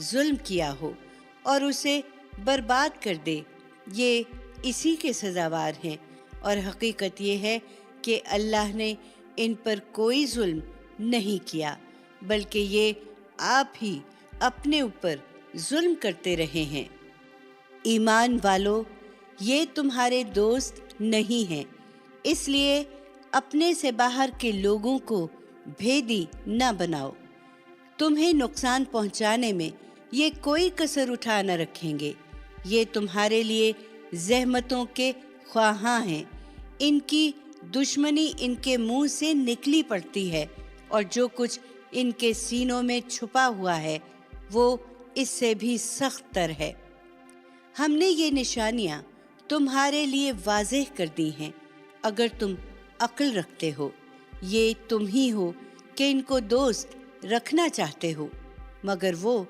ظلم کیا ہو اور اسے برباد کر دے، یہ اسی کے سزاوار ہیں۔ اور حقیقت یہ ہے کہ اللہ نے ان پر کوئی ظلم نہیں کیا، بلکہ یہ آپ ہی اپنے اوپر ظلم کرتے رہے ہیں۔ ایمان والو، یہ تمہارے دوست نہیں ہیں، اس لیے اپنے سے باہر کے لوگوں کو بھیدی نہ بناؤ۔ تمہیں نقصان پہنچانے میں یہ کوئی کسر اٹھا نہ رکھیں گے۔ یہ تمہارے لیے زحمتوں کے خواہاں ہیں، ان کی دشمنی ان کے منہ سے نکلی پڑتی ہے، اور جو کچھ ان کے سینوں میں چھپا ہوا ہے وہ اس سے بھی سخت تر ہے۔ ہم نے یہ نشانیاں تمہارے لیے واضح کر دی ہیں، اگر تم عقل رکھتے ہو۔ یہ تم ہی ہو کہ ان کو دوست رکھنا چاہتے ہو، مگر وہ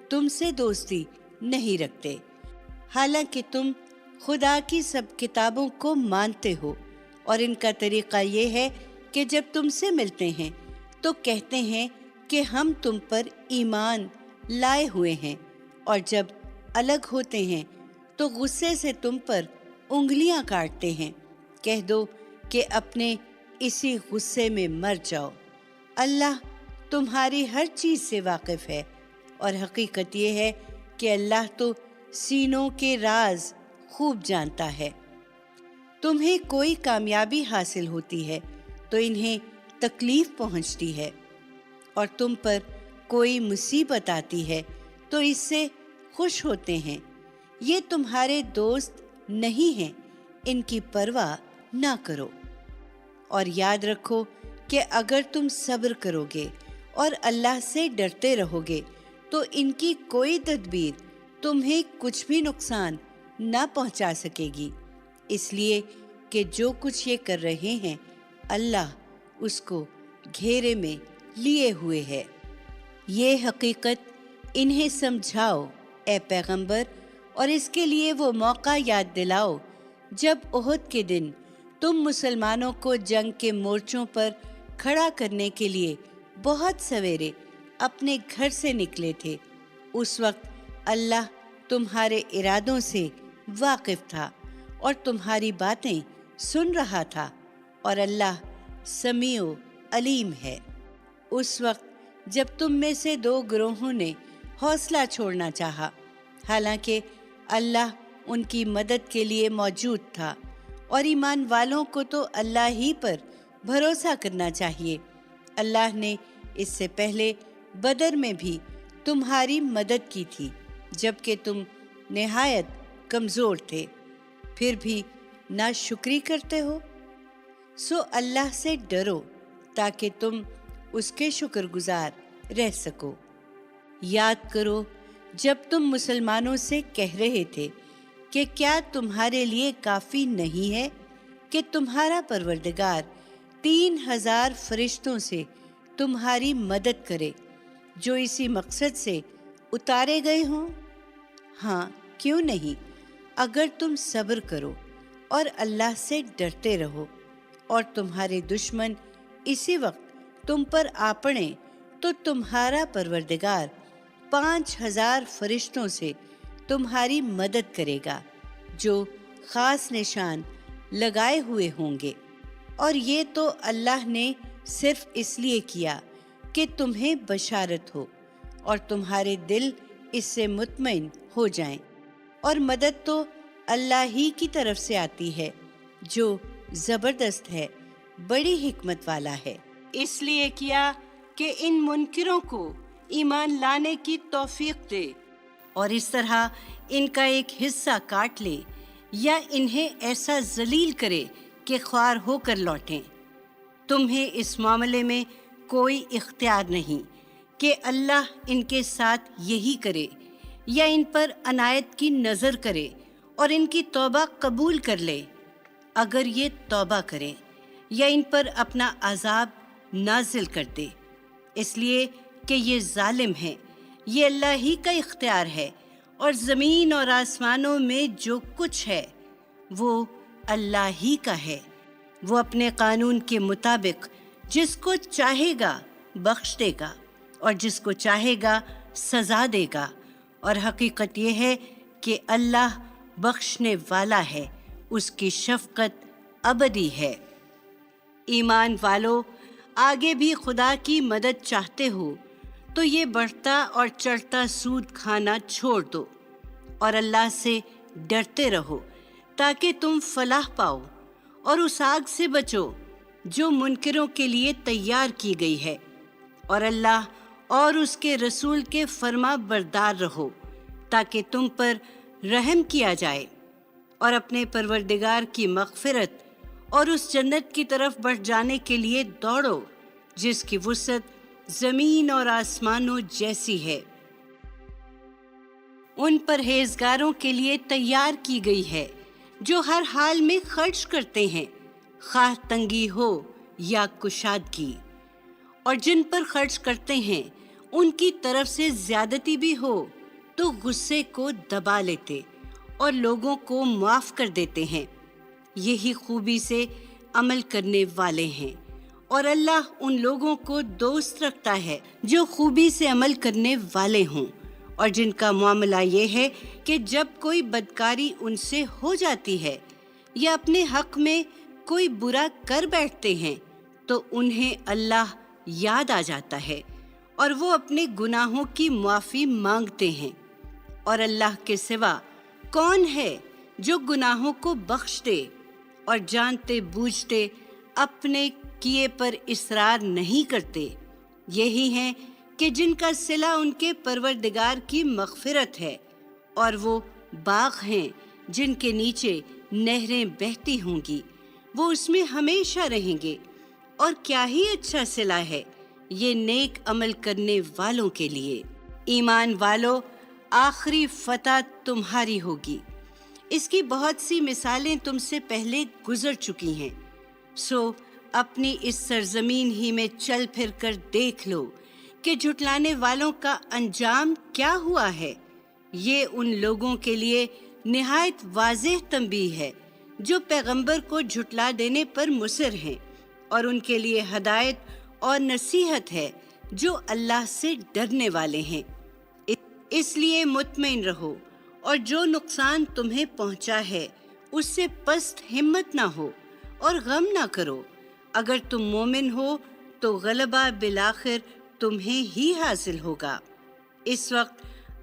تم سے دوستی نہیں رکھتے، حالانکہ تم خدا کی سب کتابوں کو مانتے ہو۔ اور ان کا طریقہ یہ ہے کہ جب تم سے ملتے ہیں تو کہتے ہیں کہ ہم تم پر ایمان لائے ہوئے ہیں، اور جب الگ ہوتے ہیں تو غصے سے تم پر انگلیاں کاٹتے ہیں۔ کہہ دو کہ اپنے اسی غصے میں مر جاؤ۔ اللہ تمہاری ہر چیز سے واقف ہے، اور حقیقت یہ ہے کہ اللہ تو سینوں کے راز خوب جانتا ہے۔ تمہیں کوئی کامیابی حاصل ہوتی ہے تو انہیں تکلیف پہنچتی ہے، اور تم پر کوئی مصیبت آتی ہے تو اس سے خوش ہوتے ہیں۔ یہ تمہارے دوست نہیں ہیں، ان کی پرواہ نہ کرو۔ اور یاد رکھو کہ اگر تم صبر کرو گے اور اللہ سے ڈرتے رہو گے تو ان کی کوئی تدبیر تمہیں کچھ بھی نقصان نہ پہنچا سکے گی، اس لیے کہ جو کچھ یہ کر رہے ہیں اللہ اس کو گھیرے میں لیے ہوئے ہے۔ یہ حقیقت انہیں سمجھاؤ اے پیغمبر، اور اس کے لیے وہ موقع یاد دلاؤ جب احد کے دن تم مسلمانوں کو جنگ کے مورچوں پر کھڑا کرنے کے لیے بہت سویرے اپنے گھر سے نکلے تھے۔ اس وقت اللہ تمہارے ارادوں سے واقف تھا اور تمہاری باتیں سن رہا تھا، اور اللہ سمیع و علیم ہے۔ اس وقت جب تم میں سے دو گروہوں نے حوصلہ چھوڑنا چاہا، حالانکہ اللہ ان کی مدد کے لیے موجود تھا، اور ایمان والوں کو تو اللہ ہی پر بھروسہ کرنا چاہیے۔ اللہ نے اس سے پہلے بدر میں بھی تمہاری مدد کی تھی، جبکہ تم نہایت کمزور تھے، پھر بھی ناشکری کرتے ہو۔ سو اللہ سے ڈرو تاکہ تم اس کے شکر گزار رہ سکو۔ یاد کرو جب تم مسلمانوں سے کہہ رہے تھے کہ کیا تمہارے لیے کافی نہیں ہے کہ تمہارا پروردگار 3000 فرشتوں سے تمہاری مدد کرے جو اسی مقصد سے اتارے گئے ہوں؟ ہاں، کیوں نہیں، اگر تم صبر کرو اور اللہ سے ڈرتے رہو، اور تمہارے دشمن اسی وقت تم پر آ پڑیں تو تمہارا پروردگار 5000 فرشتوں سے تمہاری مدد کرے گا جو خاص نشان لگائے ہوئے ہوں گے۔ اور یہ تو اللہ نے صرف اس لیے کیا کہ تمہیں بشارت ہو اور تمہارے دل اس سے مطمئن ہو جائیں۔ اور مدد تو اللہ ہی کی طرف سے آتی ہے جو زبردست ہے، بڑی حکمت والا ہے۔ اس لیے کیا کہ ان منکروں کو ایمان لانے کی توفیق دے، اور اس طرح ان کا ایک حصہ کاٹ لے، یا انہیں ایسا ذلیل کرے کہ خوار ہو کر لوٹیں۔ تمہیں اس معاملے میں کوئی اختیار نہیں کہ اللہ ان کے ساتھ یہی کرے یا ان پر عنایت کی نظر کرے اور ان کی توبہ قبول کر لے۔ اگر یہ توبہ کریں یا ان پر اپنا عذاب نازل کر دے، اس لیے کہ یہ ظالم ہیں، یہ اللہ ہی کا اختیار ہے، اور زمین اور آسمانوں میں جو کچھ ہے وہ اللہ ہی کا ہے۔ وہ اپنے قانون کے مطابق جس کو چاہے گا بخش دے گا، اور جس کو چاہے گا سزا دے گا، اور حقیقت یہ ہے کہ اللہ بخشنے والا ہے، اس کی شفقت ابدی ہے۔ ایمان والو، آگے بھی خدا کی مدد چاہتے ہو تو یہ بڑھتا اور چڑھتا سود کھانا چھوڑ دو اور اللہ سے ڈرتے رہو تاکہ تم فلاح پاؤ، اور اس آگ سے بچو جو منکروں کے لیے تیار کی گئی ہے، اور اللہ اور اس کے رسول کے فرما بردار رہو تاکہ تم پر رحم کیا جائے، اور اپنے پروردگار کی مغفرت اور اس جنت کی طرف بڑھ جانے کے لیے دوڑو جس کی وسعت زمین اور آسمانوں جیسی ہے۔ ان پرہیزگاروں کے لیے تیار کی گئی ہے جو ہر حال میں خرچ کرتے ہیں، خواہ تنگی ہو یا کشادگی، اور جن پر خرچ کرتے ہیں ان کی طرف سے زیادتی بھی ہو تو غصے کو دبا لیتے اور لوگوں کو معاف کر دیتے ہیں۔ یہی خوبی سے عمل کرنے والے ہیں، اور اللہ ان لوگوں کو دوست رکھتا ہے جو خوبی سے عمل کرنے والے ہوں، اور جن کا معاملہ یہ ہے کہ جب کوئی بدکاری ان سے ہو جاتی ہے یا اپنے حق میں کوئی برا کر بیٹھتے ہیں تو انہیں اللہ یاد آ جاتا ہے اور وہ اپنے گناہوں کی معافی مانگتے ہیں، اور اللہ کے سوا کون ہے جو گناہوں کو بخش دے اور جانتے بوجھتے اپنے کیے پر اصرار نہیں کرتے۔ یہی ہیں کہ جن کا صلہ ان کے پروردگار کی مغفرت ہے، اور وہ باغ ہیں جن کے نیچے نہریں بہتی ہوں گی، وہ اس میں ہمیشہ رہیں گے، اور کیا ہی اچھا صلہ ہے یہ نیک عمل کرنے والوں کے لیے۔ ایمان والو، آخری فتح تمہاری ہوگی، اس کی بہت سی مثالیں تم سے پہلے گزر چکی ہیں، سو اپنی اس سرزمین ہی میں چل پھر کر دیکھ لو کہ جھٹلانے والوں کا انجام کیا ہوا ہے۔ یہ ان لوگوں کے لیے نہایت واضح تنبیہ ہے جو پیغمبر کو جھٹلا دینے پر مصر ہیں، اور ان کے لیے ہدایت اور نصیحت ہے جو اللہ سے ڈرنے والے ہیں۔ اس لیے مطمئن رہو، اور جو نقصان تمہیں پہنچا ہے اس سے پست ہمت نہ ہو اور غم نہ کرو۔ اگر تم مومن ہو تو غلبہ بالآخر تمہیں ہی حاصل ہوگا۔ اس وقت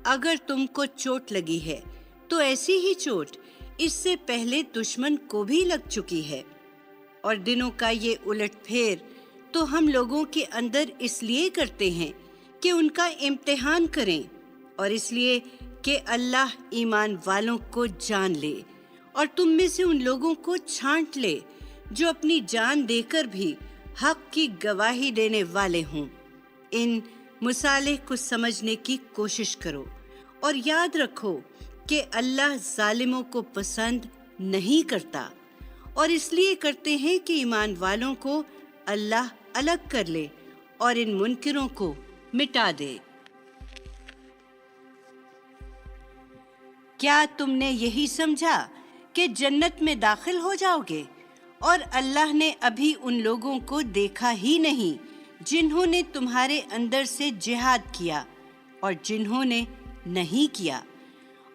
اگر تم کو چوٹ لگی ہے تو ایسی ہی چوٹ اس سے پہلے دشمن کو بھی لگ چکی ہے، اور دنوں کا یہ الٹ پھیر تو ہم لوگوں کے اندر اس لیے کرتے ہیں کہ ان کا امتحان کریں، اور اس لیے کہ اللہ ایمان والوں کو جان لے اور تم میں سے ان لوگوں کو چھانٹ لے جو اپنی جان دے کر بھی حق کی گواہی دینے والے ہوں۔ ان مصالح کو سمجھنے کی کوشش کرو، اور یاد رکھو کہ اللہ ظالموں کو پسند نہیں کرتا، اور اس لیے کرتے ہیں کہ ایمان والوں کو اللہ الگ کر لے اور ان منکروں کو مٹا دے۔ کیا تم نے یہی سمجھا کہ جنت میں داخل ہو جاؤ گے، اور اللہ نے ابھی ان لوگوں کو دیکھا ہی نہیں جنہوں نے تمہارے اندر سے جہاد کیا اور جنہوں نے نہیں کیا،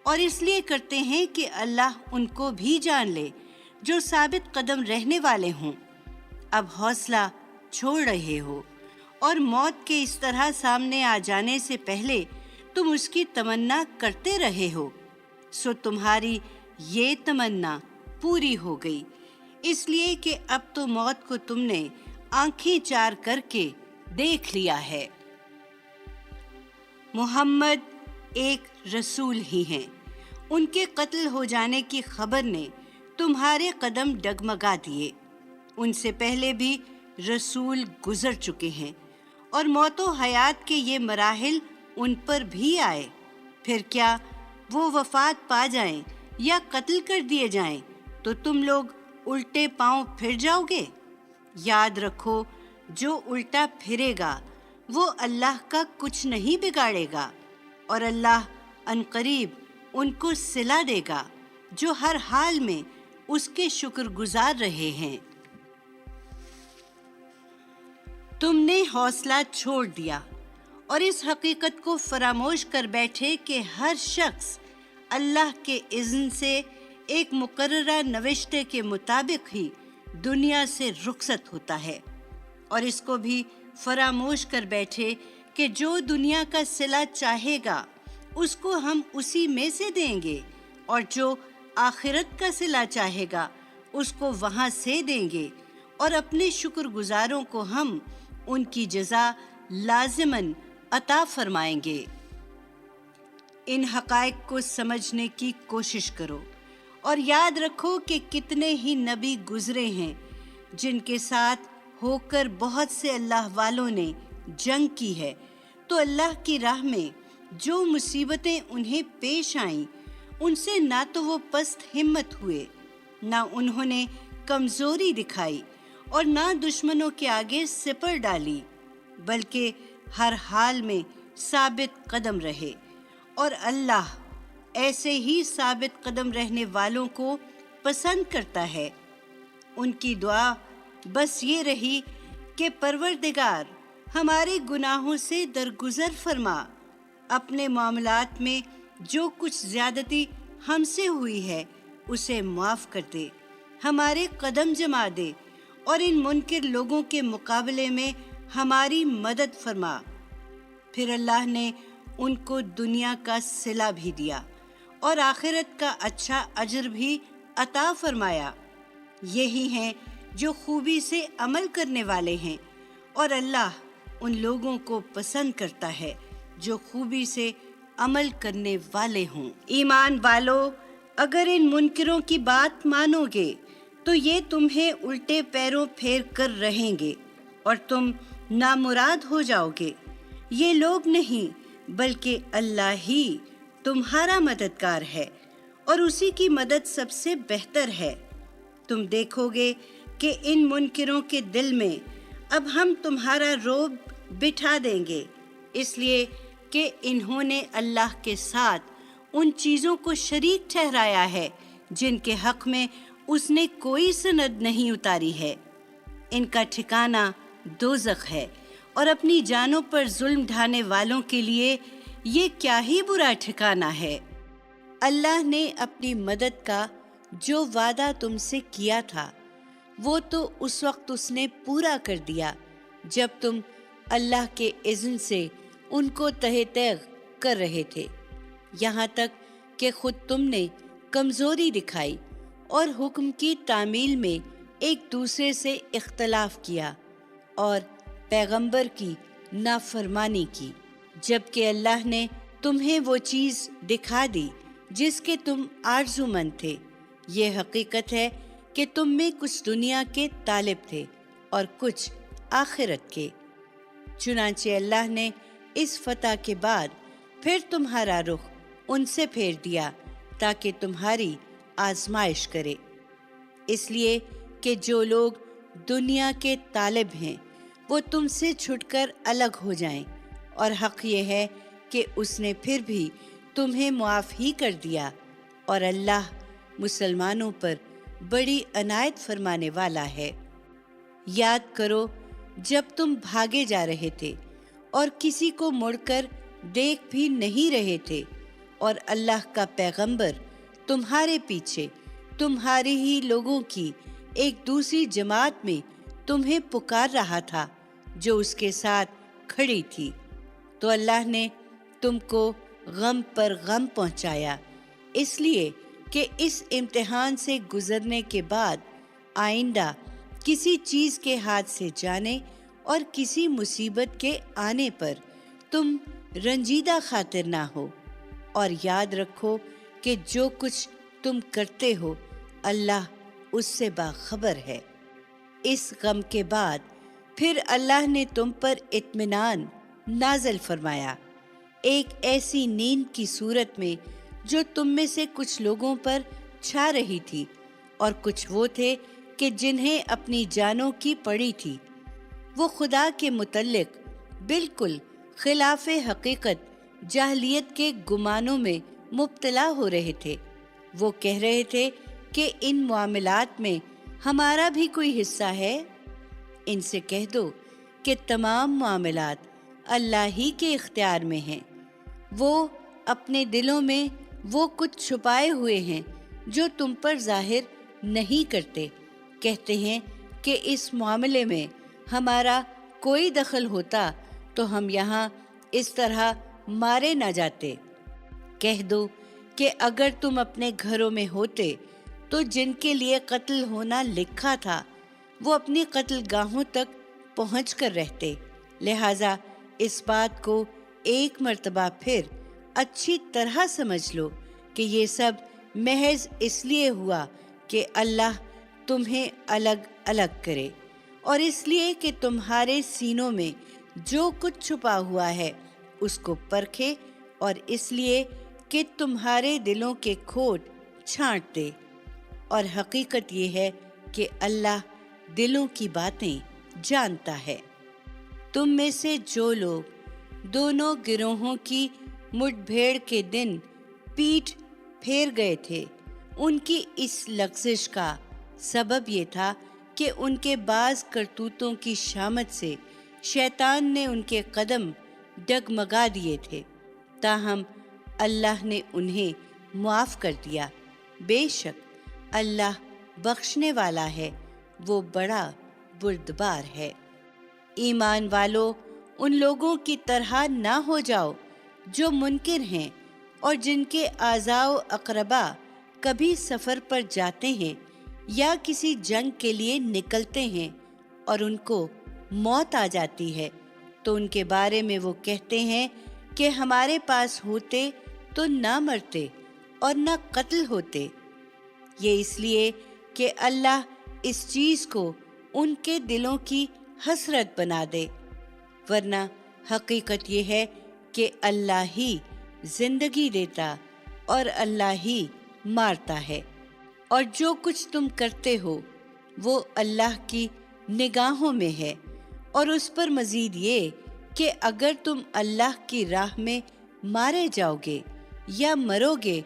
اور اس لیے کرتے ہیں کہ اللہ ان کو بھی جان لے جو ثابت قدم رہنے والے ہوں۔ اب حوصلہ چھوڑ رہے ہو، اور موت کے اس طرح سامنے آ جانے سے پہلے تم اس کی تمنا کرتے رہے ہو، سو تمہاری یہ تمنا پوری ہو گئی، اس لیے کہ اب تو موت کو تم نے آنکھیں چار کر کے دیکھ لیا ہے۔ محمد ایک رسول ہی ہیں، ان کے قتل ہو جانے کی خبر نے تمہارے قدم ڈگمگا دیے۔ ان سے پہلے بھی رسول گزر چکے ہیں، اور موت و حیات کے یہ مراحل ان پر بھی آئے، پھر کیا وہ وفات پا جائیں یا قتل کر دیے جائیں تو تم لوگ الٹے پاؤں پھر جاؤ گے؟ یاد رکھو، جو الٹا پھرے گا وہ اللہ کا کچھ نہیں بگاڑے گا، اور اللہ عنقریب ان کو صلہ دے گا جو ہر حال میں اس کے شکر گزار رہے ہیں۔ تم نے حوصلہ چھوڑ دیا اور اس حقیقت کو فراموش کر بیٹھے کہ ہر شخص اللہ کے اذن سے ایک مقررہ نوشتے کے مطابق ہی دنیا سے رخصت ہوتا ہے، اور اس کو بھی فراموش کر بیٹھے کہ جو دنیا کا صلہ چاہے گا اس کو ہم اسی میں سے دیں گے، اور جو آخرت کا صلہ چاہے گا اس کو وہاں سے دیں گے، اور اپنے شکر گزاروں کو ہم ان کی جزا لازماً عطا فرمائیں گے۔ ان حقائق کو سمجھنے کی کوشش کرو اور یاد رکھو کہ کتنے ہی نبی گزرے ہیں جن کے ساتھ ہو کر بہت سے اللہ والوں نے جنگ کی ہے، تو اللہ کی راہ میں جو مصیبتیں انہیں پیش آئیں ان سے نہ تو وہ پست ہمت ہوئے، نہ انہوں نے کمزوری دکھائی، اور نہ دشمنوں کے آگے سپر ڈالی، بلکہ ہر حال میں ثابت قدم رہے، اور اللہ ایسے ہی ثابت قدم رہنے والوں کو پسند کرتا ہے۔ ان کی دعا بس یہ رہی کہ پروردگار ہمارے گناہوں سے درگزر فرما، اپنے معاملات میں جو کچھ زیادتی ہم سے ہوئی ہے اسے معاف کر دے، ہمارے قدم جما دے، اور ان منکر لوگوں کے مقابلے میں ہماری مدد فرما۔ پھر اللہ نے ان کو دنیا کا صلہ بھی دیا اور آخرت کا اچھا اجر بھی عطا فرمایا۔ یہی ہیں جو خوبی سے عمل کرنے والے ہیں، اور اللہ ان لوگوں کو پسند کرتا ہے جو خوبی سے عمل کرنے والے ہوں۔ ایمان والو، اگر ان منکروں کی بات مانو گے تو یہ تمہیں الٹے پیروں پھیر کر رہیں گے اور تم نامراد ہو جاؤ گے۔ یہ لوگ نہیں بلکہ اللہ ہی تمہارا مددگار ہے، اور اسی کی مدد سب سے بہتر ہے۔ تم دیکھو گے کہ ان منکروں کے دل میں اب ہم تمہارا رعب بٹھا دیں گے، اس لیے کہ انہوں نے اللہ کے ساتھ ان چیزوں کو شریک ٹھہرایا ہے جن کے حق میں اس نے کوئی سند نہیں اتاری ہے۔ ان کا ٹھکانہ دوزخ ہے، اور اپنی جانوں پر ظلم ڈھانے والوں کے لیے یہ کیا ہی برا ٹھکانہ ہے۔ اللہ نے اپنی مدد کا جو وعدہ تم سے کیا تھا وہ تو اس وقت اس نے پورا کر دیا جب تم اللہ کے اذن سے ان کو تہ تیغ کر رہے تھے، یہاں تک کہ خود تم نے کمزوری دکھائی اور حکم کی تعمیل میں ایک دوسرے سے اختلاف کیا اور پیغمبر کی نافرمانی کی، جبکہ اللہ نے تمہیں وہ چیز دکھا دی جس کے تم آرزومند تھے۔ یہ حقیقت ہے کہ تم میں کچھ دنیا کے طالب تھے اور کچھ آخرت کے، چنانچہ اللہ نے اس فتح کے بعد پھر تمہارا رخ ان سے پھیر دیا تاکہ تمہاری آزمائش کرے، اس لیے کہ جو لوگ دنیا کے طالب ہیں وہ تم سے چھٹ کر الگ ہو جائیں، اور حق یہ ہے کہ اس نے پھر بھی تمہیں معاف ہی کر دیا، اور اللہ مسلمانوں پر بڑی عنایت فرمانے والا ہے۔ یاد کرو جب تم بھاگے جا رہے تھے اور کسی کو مڑ کر دیکھ بھی نہیں رہے تھے، اور اللہ کا پیغمبر تمہارے پیچھے تمہاری ہی لوگوں کی ایک دوسری جماعت میں تمہیں پکار رہا تھا جو اس کے ساتھ کھڑی تھی، تو اللہ نے تم کو غم پر غم پہنچایا، اس لیے کہ اس امتحان سے گزرنے کے بعد آئندہ کسی چیز کے ہاتھ سے جانے اور کسی مصیبت کے آنے پر تم رنجیدہ خاطر نہ ہو، اور یاد رکھو کہ جو کچھ تم کرتے ہو اللہ اس سے باخبر ہے۔ اس غم کے بعد پھر اللہ نے تم پر اطمینان نازل فرمایا، ایک ایسی نیند کی صورت میں جو تم میں سے کچھ لوگوں پر چھا رہی تھی، اور کچھ وہ تھے کہ جنہیں اپنی جانوں کی پڑی تھی۔ وہ خدا کے متعلق بالکل خلاف حقیقت جاہلیت کے گمانوں میں مبتلا ہو رہے تھے۔ وہ کہہ رہے تھے کہ ان معاملات میں ہمارا بھی کوئی حصہ ہے۔ ان سے کہہ دو کہ تمام معاملات اللہ ہی کے اختیار میں ہیں۔ وہ اپنے دلوں میں وہ کچھ چھپائے ہوئے ہیں جو تم پر ظاہر نہیں کرتے۔ کہتے ہیں کہ اس معاملے میں ہمارا کوئی دخل ہوتا تو ہم یہاں اس طرح مارے نہ جاتے۔ کہہ دو کہ اگر تم اپنے گھروں میں ہوتے تو جن کے لیے قتل ہونا لکھا تھا وہ اپنی قتل گاہوں تک پہنچ کر رہتے۔ لہٰذا اس بات کو ایک مرتبہ پھر اچھی طرح سمجھ لو کہ یہ سب محض اس لیے ہوا کہ اللہ تمہیں الگ الگ کرے، اور اس لیے کہ تمہارے سینوں میں جو کچھ چھپا ہوا ہے اس کو پرکھے، اور اس لیے کہ تمہارے دلوں کے کھوٹ چھانٹ دے۔ اور حقیقت یہ ہے کہ اللہ دلوں کی باتیں جانتا ہے۔ تم میں سے جو لوگ دونوں گروہوں کی مٹ بھیڑ کے دن پیٹھ پھیر گئے تھے، ان کی اس لغزش کا سبب یہ تھا کہ ان کے بعض کرتوتوں کی شامت سے شیطان نے ان کے قدم ڈگمگا دیے تھے، تاہم اللہ نے انہیں معاف کر دیا۔ بے شک اللہ بخشنے والا ہے، وہ بڑا بردبار ہے۔ ایمان والو، ان لوگوں کی طرح نہ ہو جاؤ جو منکر ہیں اور جن کے اعضاء و اقربا کبھی سفر پر جاتے ہیں یا کسی جنگ کے لیے نکلتے ہیں اور ان کو موت آ جاتی ہے تو ان کے بارے میں وہ کہتے ہیں کہ ہمارے پاس ہوتے تو نہ مرتے اور نہ قتل ہوتے۔ یہ اس لیے کہ اللہ اس چیز کو ان کے دلوں کی حسرت بنا دے، ورنہ حقیقت یہ ہے کہ اللہ ہی زندگی دیتا اور اللہ ہی مارتا ہے، اور جو کچھ تم کرتے ہو وہ اللہ کی نگاہوں میں ہے۔ اور اس پر مزید یہ کہ اگر تم اللہ کی راہ میں مارے جاؤ گے یا مرو گے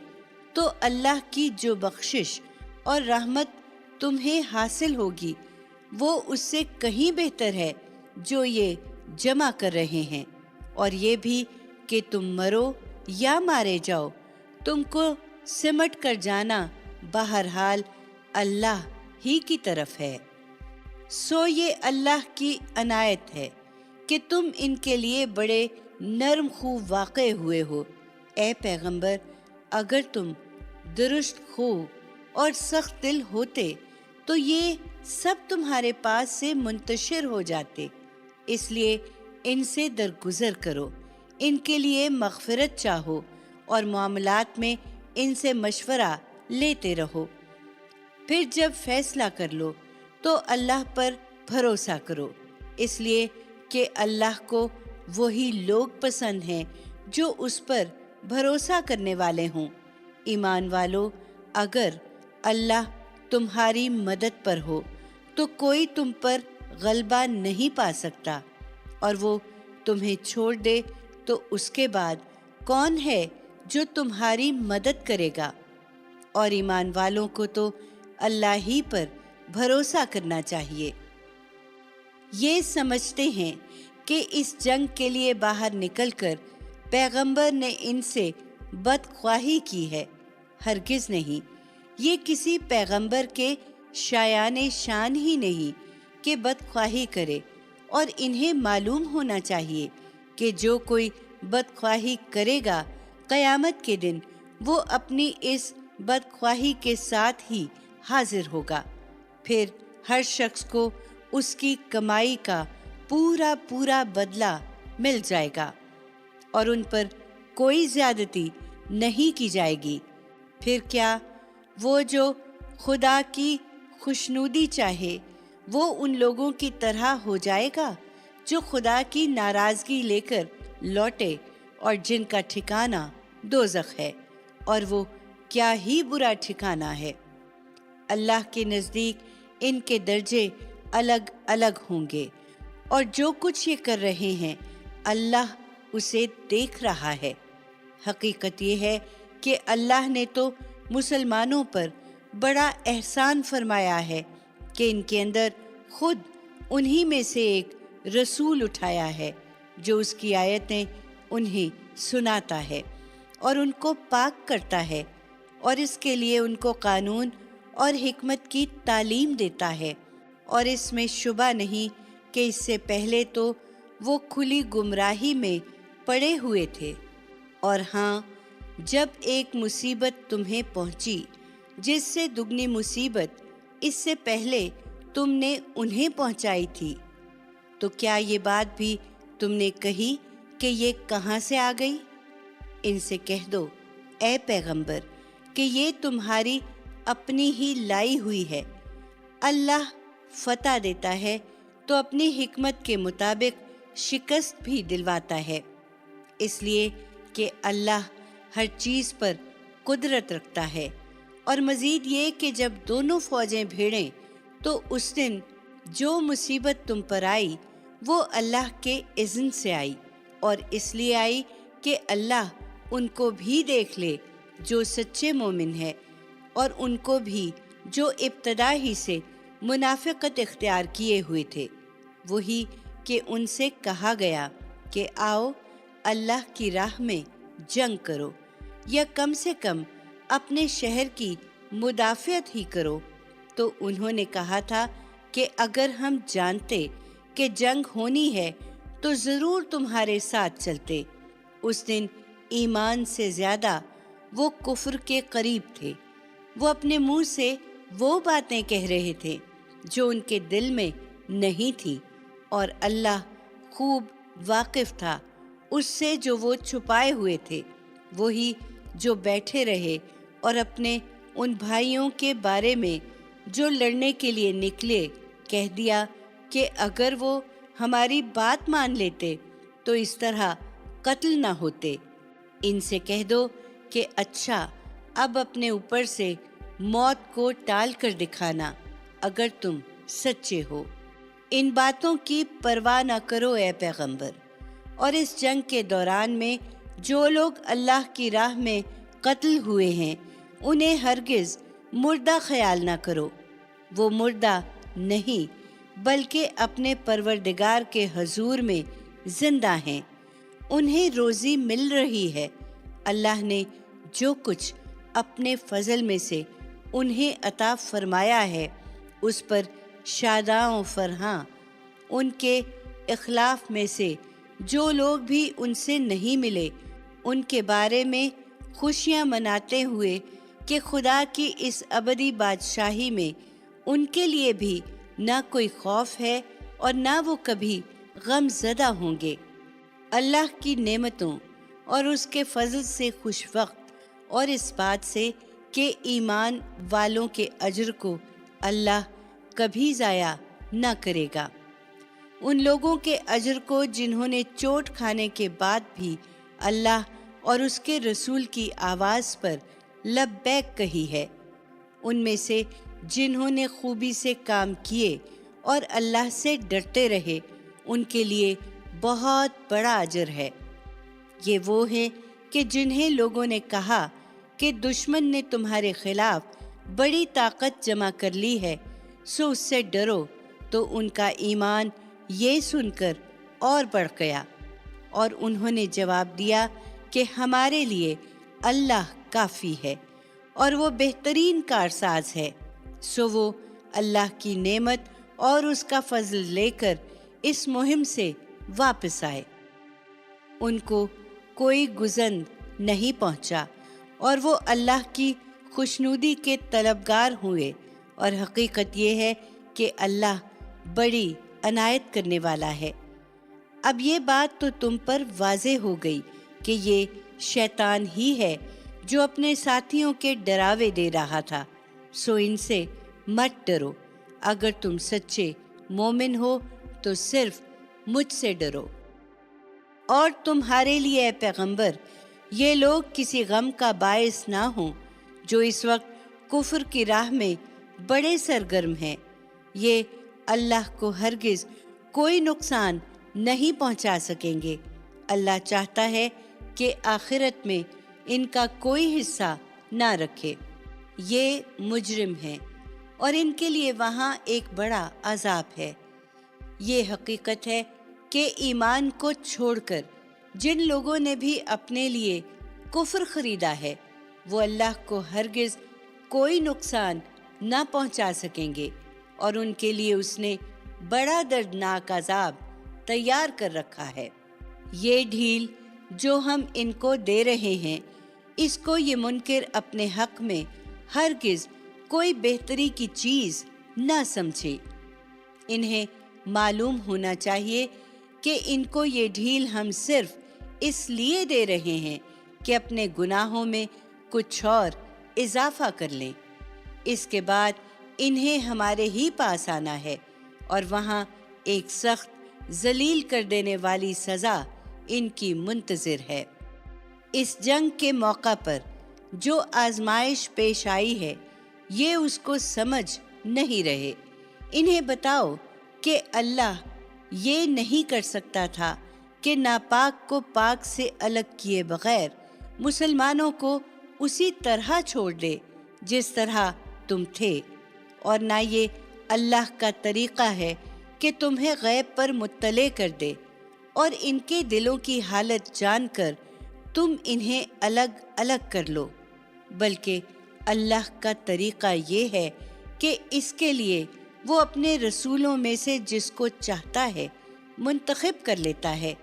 تو اللہ کی جو بخشش اور رحمت تمہیں حاصل ہوگی وہ اس سے کہیں بہتر ہے جو یہ جمع کر رہے ہیں۔ اور یہ بھی کہ تم مرو یا مارے جاؤ، تم کو سمٹ کر جانا بہرحال اللہ ہی کی طرف ہے۔ سو یہ اللہ کی عنایت ہے کہ تم ان کے لیے بڑے نرم خو واقع ہوئے ہو۔ اے پیغمبر، اگر تم درست خو اور سخت دل ہوتے تو یہ سب تمہارے پاس سے منتشر ہو جاتے، اس لیے ان سے درگزر کرو، ان کے لیے مغفرت چاہو اور معاملات میں ان سے مشورہ لیتے رہو۔ پھر جب فیصلہ کر لو تو اللہ پر بھروسہ کرو، اس لیے کہ اللہ کو وہی لوگ پسند ہیں جو اس پر بھروسہ کرنے والے ہوں۔ ایمان والو، اگر اللہ تمہاری مدد پر ہو تو کوئی تم پر غلبہ نہیں پا سکتا، اور وہ تمہیں چھوڑ دے تو اس کے بعد کون ہے جو تمہاری مدد کرے گا؟ اور ایمان والوں کو تو اللہ ہی پر بھروسہ کرنا چاہیے۔ یہ سمجھتے ہیں کہ اس جنگ کے لیے باہر نکل کر پیغمبر نے ان سے بدخواہی کی ہے، ہرگز نہیں۔ یہ کسی پیغمبر کے شایان شان ہی نہیں کہ بدخواہی کرے، اور انہیں معلوم ہونا چاہیے کہ جو کوئی بدخواہی کرے گا قیامت کے دن وہ اپنی اس بدخواہی کے ساتھ ہی حاضر ہوگا۔ پھر ہر شخص کو اس کی کمائی کا پورا پورا بدلہ مل جائے گا، اور ان پر کوئی زیادتی نہیں کی جائے گی۔ پھر کیا وہ جو خدا کی خوشنودی چاہے وہ ان لوگوں کی طرح ہو جائے گا جو خدا کی ناراضگی لے کر لوٹے اور جن کا ٹھکانہ دوزخ ہے، اور وہ کیا ہی برا ٹھکانہ ہے۔ اللہ کے نزدیک ان کے درجے الگ الگ ہوں گے، اور جو کچھ یہ کر رہے ہیں اللہ اسے دیکھ رہا ہے۔ حقیقت یہ ہے کہ اللہ نے تو مسلمانوں پر بڑا احسان فرمایا ہے کہ ان کے اندر خود انہی میں سے ایک رسول اٹھایا ہے جو اس کی آیتیں انہیں سناتا ہے اور ان کو پاک کرتا ہے اور اس کے لیے ان کو قانون اور حکمت کی تعلیم دیتا ہے۔ اور اس میں شبہ نہیں کہ اس سے پہلے تو وہ کھلی گمراہی میں پڑے ہوئے تھے۔ اور ہاں، جب ایک مصیبت تمہیں پہنچی جس سے دگنی مصیبت اس سے پہلے تم نے انہیں پہنچائی تھی، تو کیا یہ بات بھی تم نے کہی کہ یہ کہاں سے آ گئی؟ ان سے کہہ دو اے پیغمبر کہ یہ تمہاری اپنی ہی لائی ہوئی ہے۔ اللہ فتح دیتا ہے تو اپنی حکمت کے مطابق شکست بھی دلواتا ہے، اس لیے کہ اللہ ہر چیز پر قدرت رکھتا ہے۔ اور مزید یہ کہ جب دونوں فوجیں بھیڑیں تو اس دن جو مصیبت تم پر آئی وہ اللہ کے اذن سے آئی، اور اس لیے آئی کہ اللہ ان کو بھی دیکھ لے جو سچے مومن ہے، اور ان کو بھی جو ابتدا ہی سے منافقت اختیار کیے ہوئے تھے۔ وہی کہ ان سے کہا گیا کہ آؤ اللہ کی راہ میں جنگ کرو، یا کم سے کم اپنے شہر کی مدافعت ہی کرو، تو انہوں نے کہا تھا کہ اگر ہم جانتے کہ جنگ ہونی ہے تو ضرور تمہارے ساتھ چلتے۔ اس دن ایمان سے زیادہ وہ کفر کے قریب تھے۔ وہ اپنے منہ سے وہ باتیں کہہ رہے تھے جو ان کے دل میں نہیں تھی، اور اللہ خوب واقف تھا اس سے جو وہ چھپائے ہوئے تھے۔ وہی جو بیٹھے رہے اور اپنے ان بھائیوں کے بارے میں جو لڑنے کے لیے نکلے کہہ دیا کہ اگر وہ ہماری بات مان لیتے تو اس طرح قتل نہ ہوتے۔ ان سے کہہ دو کہ اچھا، اب اپنے اوپر سے موت کو ٹال کر دکھانا اگر تم سچے ہو۔ ان باتوں کی پرواہ نہ کرو اے پیغمبر، اور اس جنگ کے دوران میں جو لوگ اللہ کی راہ میں قتل ہوئے ہیں انہیں ہرگز مردہ خیال نہ کرو۔ وہ مردہ نہیں بلکہ اپنے پروردگار کے حضور میں زندہ ہیں، انہیں روزی مل رہی ہے۔ اللہ نے جو کچھ اپنے فضل میں سے انہیں عطا فرمایا ہے اس پر شاداں و فرحاں۔ ان کے اخلاف میں سے جو لوگ بھی ان سے نہیں ملے ان کے بارے میں خوشیاں مناتے ہوئے کہ خدا کی اس ابدی بادشاہی میں ان کے لیے بھی نہ کوئی خوف ہے اور نہ وہ کبھی غم زدہ ہوں گے۔ اللہ کی نعمتوں اور اس کے فضل سے خوش وقت، اور اس بات سے کہ ایمان والوں کے اجر کو اللہ کبھی ضائع نہ کرے گا۔ ان لوگوں کے اجر کو جنہوں نے چوٹ کھانے کے بعد بھی اللہ اور اس کے رسول کی آواز پر لبیک کہی ہے، ان میں سے جنہوں نے خوبی سے کام کیے اور اللہ سے ڈرتے رہے، ان کے لیے بہت بڑا اجر ہے۔ یہ وہ ہیں کہ جنہیں لوگوں نے کہا کہ دشمن نے تمہارے خلاف بڑی طاقت جمع کر لی ہے، سو اس سے ڈرو، تو ان کا ایمان یہ سن کر اور بڑھ گیا، اور انہوں نے جواب دیا کہ ہمارے لیے اللہ کافی ہے اور وہ بہترین کارساز ہے۔ سو وہ اللہ کی نعمت اور اس کا فضل لے کر اس مہم سے واپس آئے۔ ان کو کوئی گزند نہیں پہنچا اور وہ اللہ کی خوشنودی کے طلبگار ہوئے، اور حقیقت یہ ہے کہ اللہ بڑی عنایت کرنے والا ہے۔ اب یہ بات تو تم پر واضح ہو گئی کہ یہ شیطان ہی ہے جو اپنے ساتھیوں کے ڈراوے دے رہا تھا، سو ان سے مت ڈرو۔ اگر تم سچے مومن ہو تو صرف مجھ سے ڈرو۔ اور تمہارے لیے اے پیغمبر یہ لوگ کسی غم کا باعث نہ ہوں جو اس وقت کفر کی راہ میں بڑے سرگرم ہیں، یہ اللہ کو ہرگز کوئی نقصان نہیں پہنچا سکیں گے۔ اللہ چاہتا ہے کہ آخرت میں ان کا کوئی حصہ نہ رکھے۔ یہ مجرم ہیں اور ان کے لیے وہاں ایک بڑا عذاب ہے۔ یہ حقیقت ہے کہ ایمان کو چھوڑ کر جن لوگوں نے بھی اپنے لیے کفر خریدا ہے وہ اللہ کو ہرگز کوئی نقصان نہ پہنچا سکیں گے، اور ان کے لیے اس نے بڑا دردناک عذاب تیار کر رکھا ہے۔ یہ ڈھیل جو ہم ان کو دے رہے ہیں، اس کو یہ منکر اپنے حق میں ہرگز کوئی بہتری کی چیز نہ سمجھے۔ انہیں معلوم ہونا چاہیے کہ ان کو یہ ڈھیل ہم صرف اس لیے دے رہے ہیں کہ اپنے گناہوں میں کچھ اور اضافہ کر لیں۔ اس کے بعد انہیں ہمارے ہی پاس آنا ہے، اور وہاں ایک سخت ذلیل کر دینے والی سزا ان کی منتظر ہے۔ اس جنگ کے موقع پر جو آزمائش پیش آئی ہے، یہ اس کو سمجھ نہیں رہے۔ انہیں بتاؤ کہ اللہ یہ نہیں کر سکتا تھا کہ ناپاک کو پاک سے الگ کیے بغیر مسلمانوں کو اسی طرح چھوڑ دے جس طرح تم تھے، اور نہ یہ اللہ کا طریقہ ہے کہ تمہیں غیب پر مطلع کر دے اور ان کے دلوں کی حالت جان کر تم انہیں الگ الگ کر لو، بلکہ اللہ کا طریقہ یہ ہے کہ اس کے لیے وہ اپنے رسولوں میں سے جس کو چاہتا ہے منتخب کر لیتا ہے،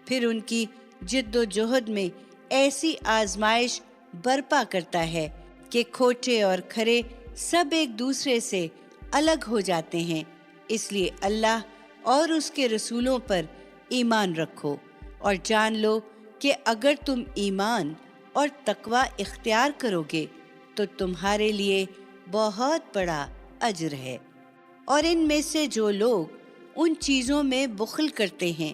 پھر ان کی جد و جہد میں ایسی آزمائش برپا کرتا ہے کہ کھوٹے اور کھرے سب ایک دوسرے سے الگ ہو جاتے ہیں۔ اس لیے اللہ اور اس کے رسولوں پر ایمان رکھو، اور جان لو کہ اگر تم ایمان اور تقوی اختیار کرو گے تو تمہارے لیے بہت بڑا اجر ہے۔ اور ان میں سے جو لوگ ان چیزوں میں بخل کرتے ہیں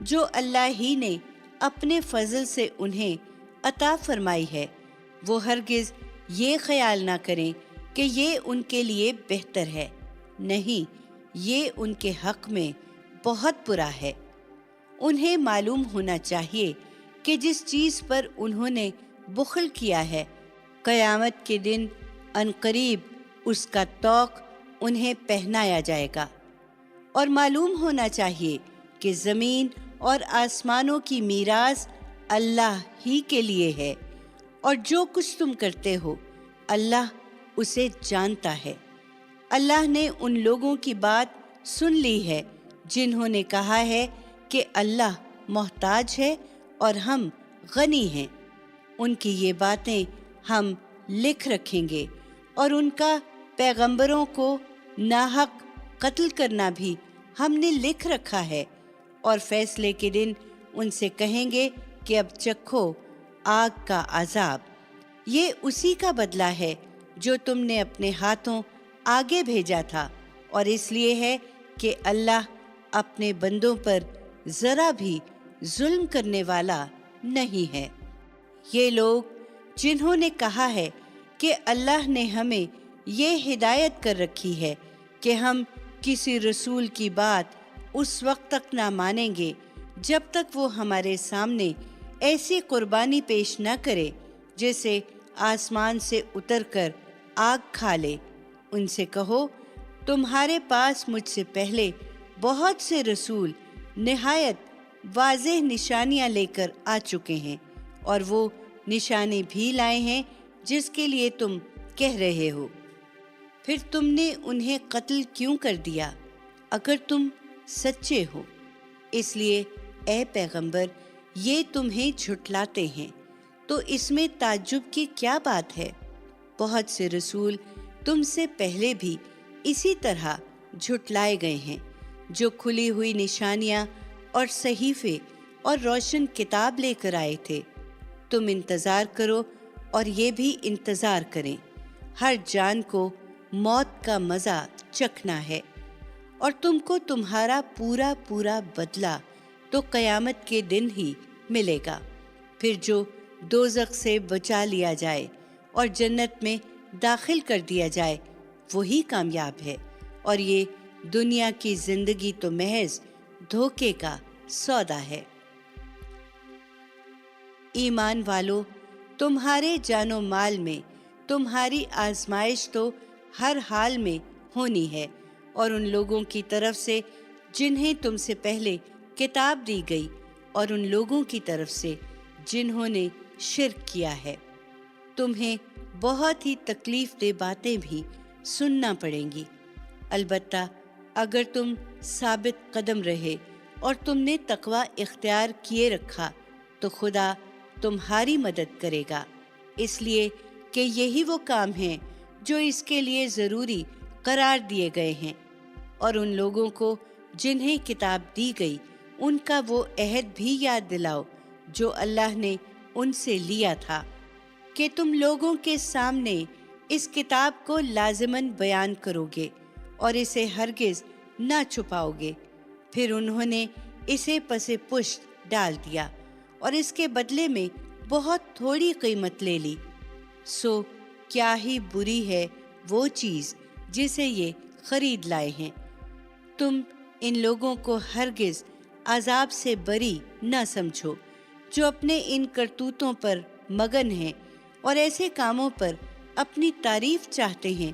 جو اللہ ہی نے اپنے فضل سے انہیں عطا فرمائی ہے، وہ ہرگز یہ خیال نہ کریں کہ یہ ان کے لیے بہتر ہے، نہیں، یہ ان کے حق میں بہت برا ہے۔ انہیں معلوم ہونا چاہیے کہ جس چیز پر انہوں نے بخل کیا ہے، قیامت کے دن عنقریب اس کا طوق انہیں پہنایا جائے گا، اور معلوم ہونا چاہیے کہ زمین اور آسمانوں کی میراث اللہ ہی کے لیے ہے، اور جو کچھ تم کرتے ہو اللہ اسے جانتا ہے۔ اللہ نے ان لوگوں کی بات سن لی ہے جنہوں نے کہا ہے کہ اللہ محتاج ہے اور ہم غنی ہیں۔ ان کی یہ باتیں ہم لکھ رکھیں گے، اور ان کا پیغمبروں کو ناحق قتل کرنا بھی ہم نے لکھ رکھا ہے، اور فیصلے کے دن ان سے کہیں گے کہ اب چکھو آگ کا عذاب۔ یہ اسی کا بدلہ ہے جو تم نے اپنے ہاتھوں آگے بھیجا تھا، اور اس لیے ہے کہ اللہ اپنے بندوں پر ذرا بھی ظلم کرنے والا نہیں ہے۔ یہ لوگ جنہوں نے کہا ہے کہ اللہ نے ہمیں یہ ہدایت کر رکھی ہے کہ ہم کسی رسول کی بات اس وقت تک نہ مانیں گے جب تک وہ ہمارے سامنے ایسی قربانی پیش نہ کرے جیسے آسمان سے اتر کر آگ کھا لے، ان سے کہو تمہارے پاس مجھ سے پہلے بہت سے رسول نہایت واضح نشانیاں لے کر آ چکے ہیں، اور وہ نشانی بھی لائے ہیں جس کے لیے تم کہہ رہے ہو، پھر تم نے انہیں قتل کیوں کر دیا اگر تم سچے ہو؟ اس لیے اے پیغمبر، یہ تمہیں جھٹلاتے ہیں تو اس میں تعجب کی کیا بات ہے؟ بہت سے رسول تم سے پہلے بھی اسی طرح جھٹلائے گئے ہیں، جو کھلی ہوئی نشانیاں اور صحیفے اور روشن کتاب لے کر آئے تھے۔ تم انتظار کرو اور یہ بھی انتظار کریں۔ ہر جان کو موت کا مزہ چکھنا ہے، اور تم کو تمہارا پورا پورا بدلہ تو قیامت کے دن ہی ملے گا۔ پھر جو دوزخ سے بچا لیا جائے اور جنت میں داخل کر دیا جائے وہی کامیاب ہے، اور یہ دنیا کی زندگی تو محض دھوکے کا سودا ہے۔ ایمان والو، تمہارے جان و مال میں تمہاری آزمائش تو ہر حال میں ہونی ہے، اور ان لوگوں کی طرف سے جنہیں تم سے پہلے کتاب دی گئی اور ان لوگوں کی طرف سے جنہوں نے شرک کیا ہے۔ تمہیں بہت ہی تکلیف دہ باتیں بھی سننا پڑیں گی، البتہ اگر تم ثابت قدم رہے اور تم نے تقوی اختیار کیے رکھا تو خدا تمہاری مدد کرے گا، اس لیے کہ یہی وہ کام ہیں جو اس کے لیے ضروری قرار دیے گئے ہیں۔ اور ان لوگوں کو جنہیں کتاب دی گئی ان کا وہ عہد بھی یاد دلاؤ جو اللہ نے ان سے لیا تھا کہ تم لوگوں کے سامنے اس کتاب کو لازماً بیان کرو گے اور اسے ہرگز نہ چھپاؤ گے۔ پھر انہوں نے اسے پس پشت ڈال دیا اور اس کے بدلے میں بہت تھوڑی قیمت لے لی۔ سو کیا ہی بری ہے وہ چیز جسے یہ خرید لائے ہیں۔ تم ان لوگوں کو ہرگز عذاب سے بری نہ سمجھو جو اپنے ان کرتوتوں پر مگن ہیں اور ایسے کاموں پر اپنی تعریف چاہتے ہیں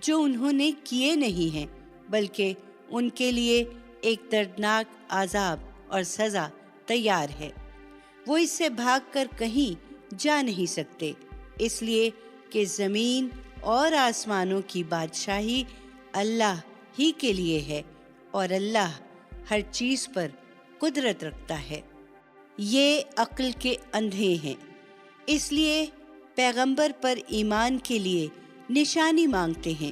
جو انہوں نے کیے نہیں ہیں، بلکہ ان کے لیے ایک دردناک عذاب اور سزا تیار ہے۔ وہ اس سے بھاگ کر کہیں جا نہیں سکتے، اس لیے کہ زمین اور آسمانوں کی بادشاہی اللہ ہی کے لیے ہے اور اللہ ہر چیز پر قدرت رکھتا ہے۔ یہ عقل کے اندھے ہیں، اس لیے پیغمبر پر ایمان کے لیے نشانی مانگتے ہیں،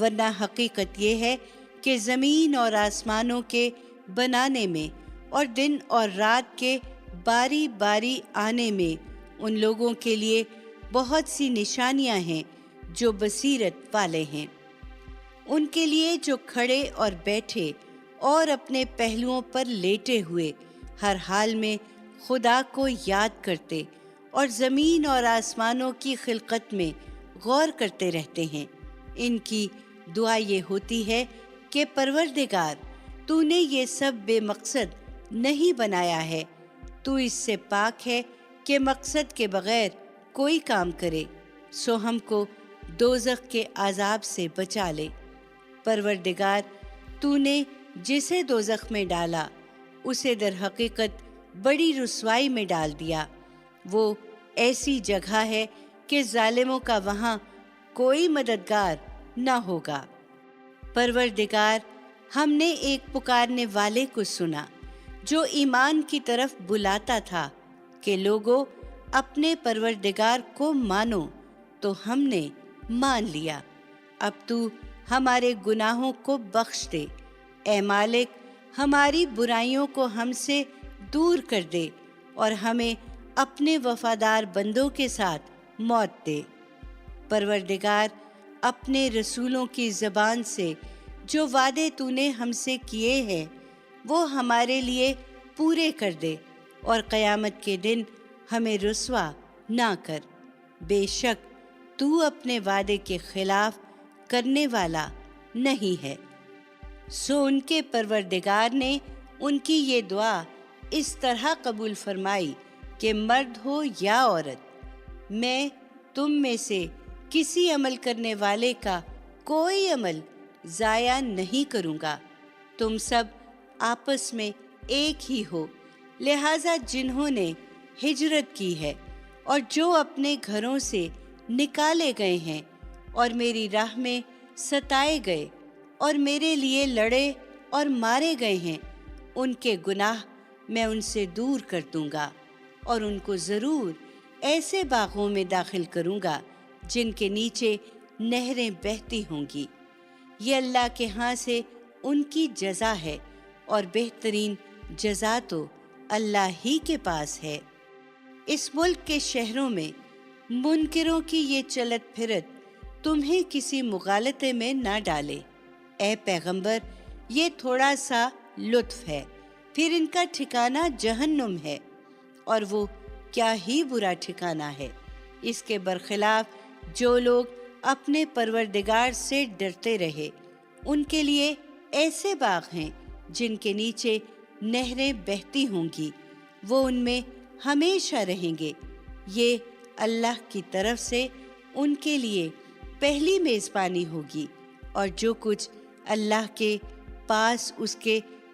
ورنہ حقیقت یہ ہے کہ زمین اور آسمانوں کے بنانے میں اور دن اور رات کے باری باری آنے میں ان لوگوں کے لیے بہت سی نشانیاں ہیں جو بصیرت والے ہیں۔ ان کے لیے جو کھڑے اور بیٹھے اور اپنے پہلوؤں پر لیٹے ہوئے ہر حال میں خدا کو یاد کرتے اور زمین اور آسمانوں کی خلقت میں غور کرتے رہتے ہیں، ان کی دعا یہ ہوتی ہے کہ پروردگار تو نے یہ سب بے مقصد نہیں بنایا ہے، تو اس سے پاک ہے کہ مقصد کے بغیر کوئی کام کرے، سو ہم کو دوزخ کے عذاب سے بچا لے۔ پروردگار تو نے جسے دوزخ میں ڈالا اسے در حقیقت بڑی رسوائی میں ڈال دیا، وہ ایسی جگہ ہے کہ ظالموں کا وہاں کوئی مددگار نہ ہوگا۔ پروردگار ہم نے ایک پکارنے والے کو سنا جو ایمان کی طرف بلاتا تھا کہ لوگوں اپنے پروردگار کو مانو، تو ہم نے مان لیا۔ اب تو ہمارے گناہوں کو بخش دے، اے مالک ہماری برائیوں کو ہم سے دور کر دے اور ہمیں اپنے وفادار بندوں کے ساتھ موت دے۔ پروردگار اپنے رسولوں کی زبان سے جو وعدے تو نے ہم سے کیے ہیں وہ ہمارے لیے پورے کر دے اور قیامت کے دن ہمیں رسوا نہ کر، بے شک تو اپنے وعدے کے خلاف کرنے والا نہیں ہے۔ سو ان کے پروردگار نے ان کی یہ دعا اس طرح قبول فرمائی کہ مرد ہو یا عورت، میں تم میں سے کسی عمل کرنے والے کا کوئی عمل ضائع نہیں کروں گا، تم سب آپس میں ایک ہی ہو۔ لہٰذا جنہوں نے ہجرت کی ہے اور جو اپنے گھروں سے نکالے گئے ہیں اور میری راہ میں ستائے گئے اور میرے لیے لڑے اور مارے گئے ہیں، ان کے گناہ میں ان سے دور کر دوں گا اور ان کو ضرور ایسے باغوں میں داخل کروں گا جن کے نیچے نہریں بہتی ہوں گی۔ یہ اللہ کے ہاں سے ان کی جزا ہے اور بہترین جزا تو اللہ ہی کے پاس ہے۔ اس ملک کے شہروں میں منکروں کی یہ چلت پھرت تمہیں کسی مغالطے میں نہ ڈالے، اے پیغمبر یہ تھوڑا سا لطف ہے، پھر ان کا ٹھکانہ جہنم ہے اور وہ کیا ہی برا ٹھکانہ ہے۔ اس کے برخلاف جو لوگ اپنے پروردگار سے ڈرتے رہے ان کے لیے ایسے باغ ہیں جن کے نیچے نہریں بہتی ہوں گی، وہ ان میں ہمیشہ رہیں گے۔ یہ اللہ کی طرف سے ان کے لیے پہلی میزبانی ہوگی، اور جو کچھ اللہ کے پاس اس کے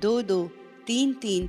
2-2, 3-3,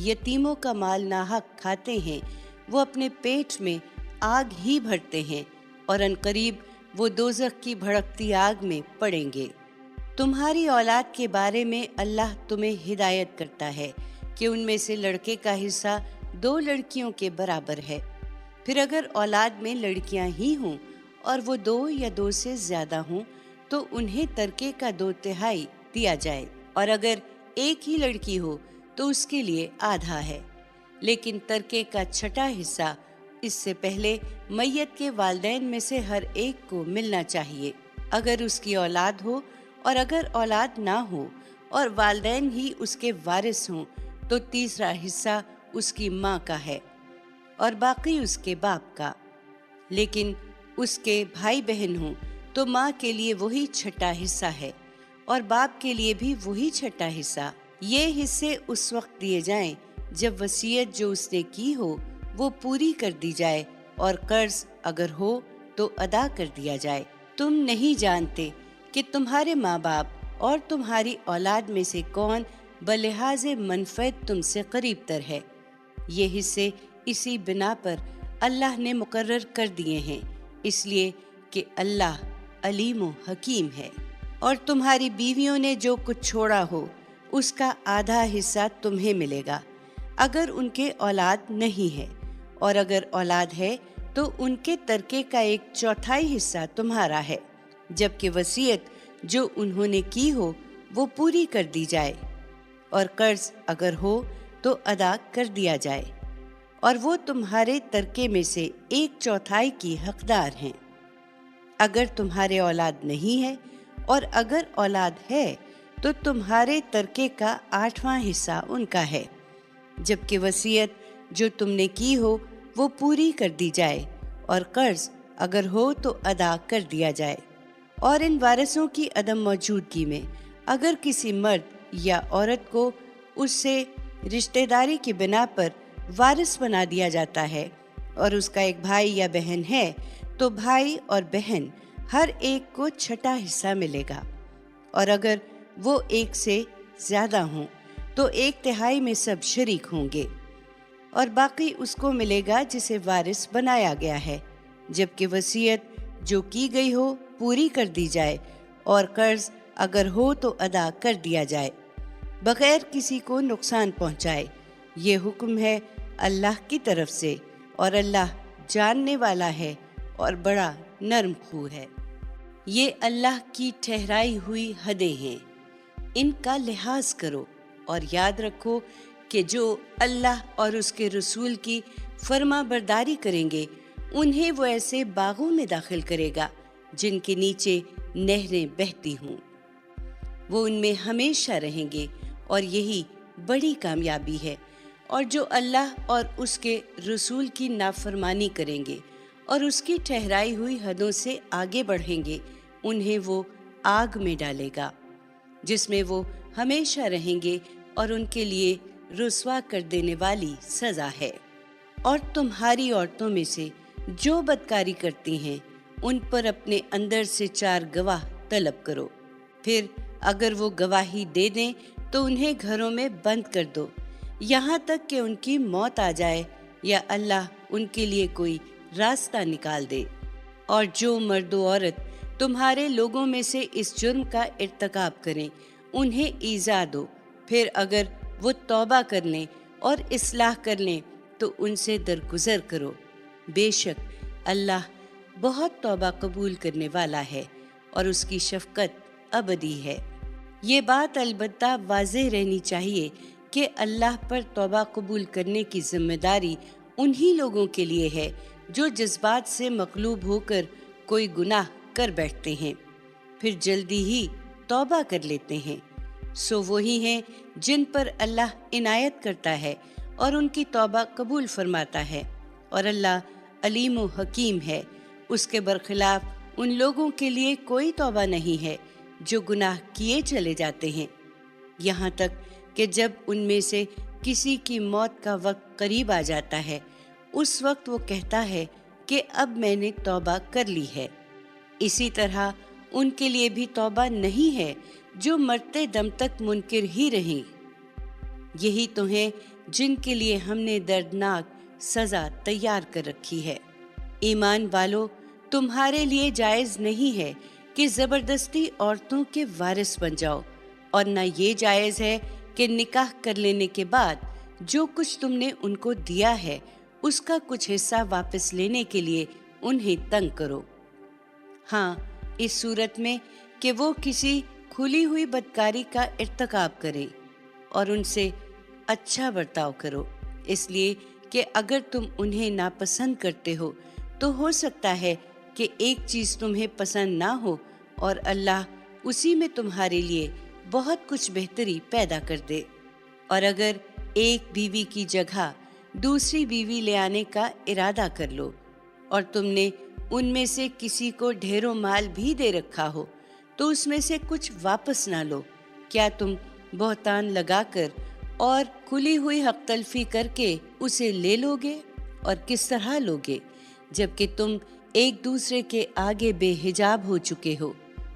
یتیموں کا مال ناحق کھاتے ہیں وہ اپنے پیٹ میں آگ ہی بھرتے ہیں اور عنقریب وہ دوزخ کی بھڑکتی آگ میں پڑیں گے۔ تمہاری اولاد کے بارے میں اللہ تمہیں ہدایت کرتا ہے کہ ان میں سے لڑکے کا حصہ 2 لڑکیوں کے برابر ہے۔ پھر اگر اولاد میں لڑکیاں ہی ہوں اور وہ 2 یا 2 سے زیادہ ہوں تو انہیں ترکے کا 2/3 دیا جائے، اور اگر ایک ہی لڑکی ہو تو اس کے لیے آدھا ہے، لیکن ترکے کا 6واں حصہ اس سے پہلے میت کے والدین میں سے ہر ایک کو ملنا چاہیے اگر اس کی اولاد ہو، اور اگر اولاد نہ ہو اور والدین ہی اس کے وارث ہوں تو تیسرا حصہ اس کی ماں کا ہے اور باقی اس کے باپ کا۔ لیکن اس کے بھائی بہن ہوں تو ماں کے لیے وہی 6واں حصہ ہے اور باپ کے لیے بھی وہی 6واں حصہ۔ یہ حصے اس وقت دیے جائیں جب وصیت جو اس نے کی ہو وہ پوری کر دی جائے اور قرض اگر ہو تو ادا کر دیا جائے۔ تم نہیں جانتے کہ تمہارے ماں باپ اور تمہاری اولاد میں سے کون بلحاظ منفعت تم سے قریب تر ہے۔ یہ حصے اسی بنا پر اللہ نے مقرر کر دیے ہیں، اس لیے کہ اللہ علیم و حکیم ہے۔ اور تمہاری بیویوں نے جو کچھ چھوڑا ہو اس کا آدھا حصہ تمہیں ملے گا اگر ان کے اولاد نہیں ہے، اور اگر اولاد ہے تو ان کے ترکے کا 1/4 حصہ تمہارا ہے، جبکہ وصیت جو انہوں نے کی ہو وہ پوری کر دی جائے، اور قرض اگر ہو تو ادا کر دیا جائے، اور وہ تمہارے ترکے میں سے 1/4 کی حقدار ہیں۔ اگر تمہارے اولاد نہیں ہے اور اگر اولاد ہے تو تمہارے ترکے کا 8واں حصہ ان کا ہے، جبکہ وصیت جو تم نے کی ہو وہ پوری کر دی جائے، اور قرض اگر ہو تو ادا کر دیا جائے۔ اور ان وارثوں کی عدم موجودگی میں اگر کسی مرد یا عورت کو اس سے رشتہ داری کی بنا پر وارث بنا دیا جاتا ہے اور اس کا ایک بھائی یا بہن ہے تو بھائی اور بہن ہر ایک کو 6واں حصہ ملے گا، اور اگر وہ ایک سے زیادہ ہوں تو 1/3 میں سب شریک ہوں گے، اور باقی اس کو ملے گا جسے وارث بنایا گیا ہے، جبکہ وصیت جو کی گئی ہو پوری کر دی جائے، اور قرض اگر ہو تو ادا کر دیا جائے بغیر کسی کو نقصان پہنچائے۔ یہ حکم ہے اللہ کی طرف سے، اور اللہ جاننے والا ہے اور بڑا نرم خو ہے۔ یہ اللہ کی ٹھہرائی ہوئی حدیں ہیں، ان کا لحاظ کرو اور یاد رکھو کہ جو اللہ اور اس کے رسول کی فرما برداری کریں گے انہیں وہ ایسے باغوں میں داخل کرے گا جن کے نیچے نہریں بہتی ہوں، وہ ان میں ہمیشہ رہیں گے، اور یہی بڑی کامیابی ہے۔ اور جو اللہ اور اس کے رسول کی نافرمانی کریں گے اور اس کی ٹھہرائی ہوئی حدوں سے آگے بڑھیں گے انہیں وہ آگ میں ڈالے گا جس میں وہ ہمیشہ رہیں گے، اور ان کے لیے رسوا کر دینے والی سزا ہے۔ اور تمہاری عورتوں میں سے جو بدکاری کرتی ہیں ان پر اپنے اندر سے 4 گواہ طلب کرو، پھر اگر وہ گواہی دے دیں تو انہیں گھروں میں بند کر دو یہاں تک کہ ان کی موت آ جائے یا اللہ ان کے لیے کوئی راستہ نکال دے۔ اور جو مرد و عورت تمہارے لوگوں میں سے اس جرم کا ارتکاب کریں انہیں ایذا دو، پھر اگر وہ توبہ کر لیں اور اصلاح کر لیں تو ان سے درگزر کرو، بے شک اللہ بہت توبہ قبول کرنے والا ہے اور اس کی شفقت ابدی ہے۔ یہ بات البتہ واضح رہنی چاہیے کہ اللہ پر توبہ قبول کرنے کی ذمہ داری انہی لوگوں کے لیے ہے جو جذبات سے مغلوب ہو کر کوئی گناہ کر بیٹھتے ہیں پھر جلدی ہی توبہ کر لیتے ہیں، سو وہی ہیں جن پر اللہ عنایت کرتا ہے اور ان کی توبہ قبول فرماتا ہے، اور اللہ علیم و حکیم ہے۔ اس کے برخلاف ان لوگوں کے لیے کوئی توبہ نہیں ہے جو گناہ کیے چلے جاتے ہیں، یہاں تک کہ جب ان میں سے کسی کی موت کا وقت قریب آ جاتا ہے اس وقت وہ کہتا ہے کہ اب میں نے توبہ کر لی ہے۔ اسی طرح ان کے لیے بھی توبہ نہیں ہے جو مرتے دم تک منکر ہی رہیں۔ یہی تو ہیں جن کے لیے ہم نے دردناک سزا تیار کر رکھی ہے۔ ایمان والو، تمہارے لیے جائز نہیں ہے کہ زبردستی عورتوں کے وارث بن جاؤ، اور نہ یہ جائز ہے کہ نکاح کر لینے کے بعد جو کچھ تم نے ان کو دیا ہے اس کا کچھ حصہ واپس لینے کے لیے انہیں تنگ کرو۔ ہاں، اس صورت میں کہ وہ کسی کھلی ہوئی بدکاری کا ارتکاب کریں، اور ان سے اچھا برتاؤ کرو، اس لیے کہ اگر تم انہیں ناپسند کرتے ہو تو ہو سکتا ہے کہ ایک چیز تمہیں پسند نہ ہو اور اللہ اسی میں تمہارے لیے بہت کچھ بہتری پیدا کر دے۔ اور اگر ایک بیوی کی جگہ دوسری بیوی لے آنے کا ارادہ کر لو اور تم نے ان میں سے کسی کو ڈھیروں مال بھی دے رکھا ہو تو اس میں سے کچھ واپس نہ لو، کیا تم بہتان لگا کر اور کھلی ہوئی حق تلفی کر کے اسے لے لوگے؟ اور کس طرح لوگے؟ جبکہ تم ایک دوسرے کے آگے بے حجاب ہو چکے ہو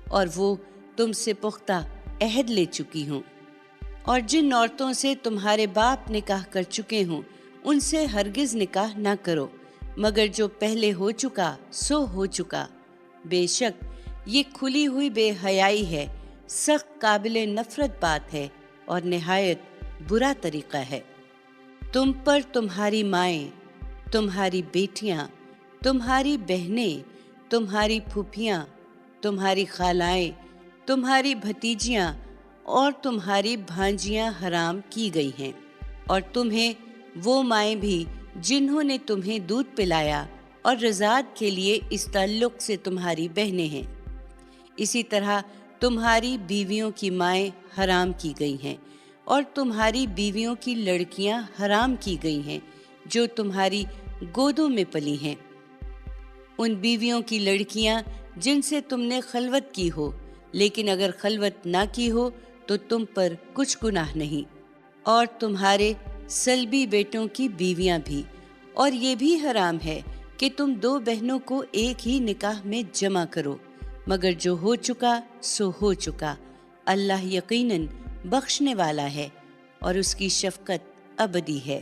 اور وہ تم سے پختہ عہد لے چکی ہوں۔ اور جن عورتوں سے تمہارے باپ نکاح کر چکے ہوں ان سے ہرگز نکاح نہ کرو، مگر جو پہلے ہو چکا سو ہو چکا۔ بے شک یہ کھلی ہوئی بے حیائی ہے، سخت قابل نفرت بات ہے اور نہایت برا طریقہ ہے۔ تم پر تمہاری مائیں، تمہاری بیٹیاں، تمہاری بہنیں، تمہاری پھوپھیاں، تمہاری خالائیں، تمہاری بھتیجیاں اور تمہاری بھانجیاں حرام کی گئی ہیں، اور تمہیں وہ مائیں بھی جنہوں نے تمہیں دودھ پلایا اور رضاعت کے لیے اس تعلق سے تمہاری بہنیں ہیں۔ اسی طرح تمہاری بیویوں کی مائیں حرام کی گئی ہیں، اور تمہاری بیویوں کی لڑکیاں حرام کی گئی ہیں جو تمہاری گودوں میں پلی ہیں، ان بیویوں کی لڑکیاں جن سے تم نے خلوت کی ہو، لیکن اگر خلوت نہ کی ہو تو تم پر کچھ گناہ نہیں، اور تمہارے سلبی بیٹوں کی بیویاں بھی، اور یہ بھی حرام ہے کہ تم دو بہنوں کو ایک ہی نکاح میں جمع کرو، مگر جو ہو چکا سو ہو چکا، اللہ یقیناً بخشنے والا ہے اور اس کی شفقت ابدی ہے۔